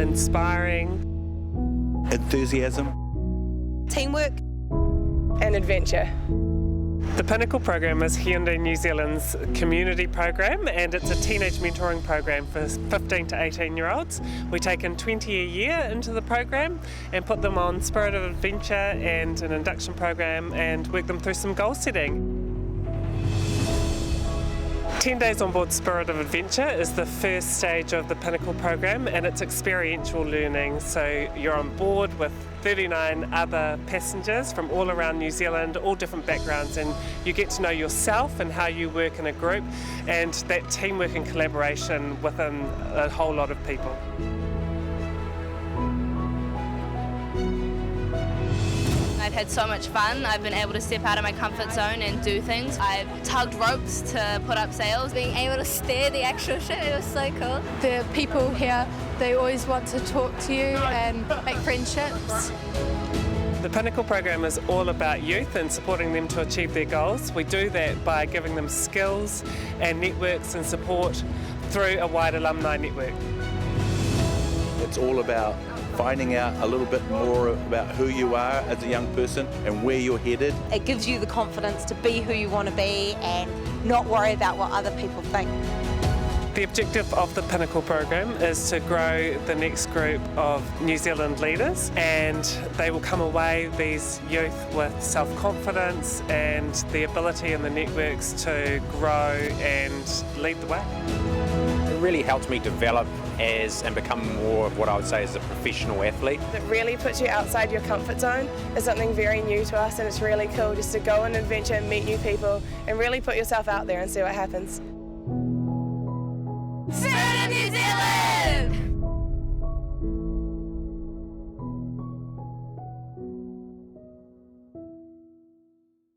inspiring, enthusiasm, teamwork, and adventure. The Pinnacle Programme is Hyundai New Zealand's community program, and it's a teenage mentoring program for 15 to 18-year-olds. We take in 20 a year into the program and put them on Spirit of Adventure and an induction program and work them through some goal setting. 10 days on board Spirit of Adventure is the first stage of the Pinnacle Programme, and it's experiential learning. So you're on board with 39 other passengers from all around New Zealand, all different backgrounds, and you get to know yourself and how you work in a group and that teamwork and collaboration within a whole lot of people. I've had so much fun. I've been able to step out of my comfort zone and do things. I've tugged ropes to put up sails. Being able to steer the actual ship, it was so cool. The people here, they always want to talk to you and make friendships. The Pinnacle Programme is all about youth and supporting them to achieve their goals. We do that by giving them skills and networks and support through a wide alumni network. It's all about finding out a little bit more about who you are as a young person and where you're headed. It gives you the confidence to be who you want to be and not worry about what other people think. The objective of the Pinnacle Programme is to grow the next group of New Zealand leaders, and they will come away, these youth, with self-confidence and the ability and the networks to grow and lead the way. It really helped me develop and become more of what I would say is a professional athlete. It really puts you outside your comfort zone. It's something very new to us, and it's really cool just to go on an adventure and meet new people and really put yourself out there and see what happens. Spirit of New Zealand!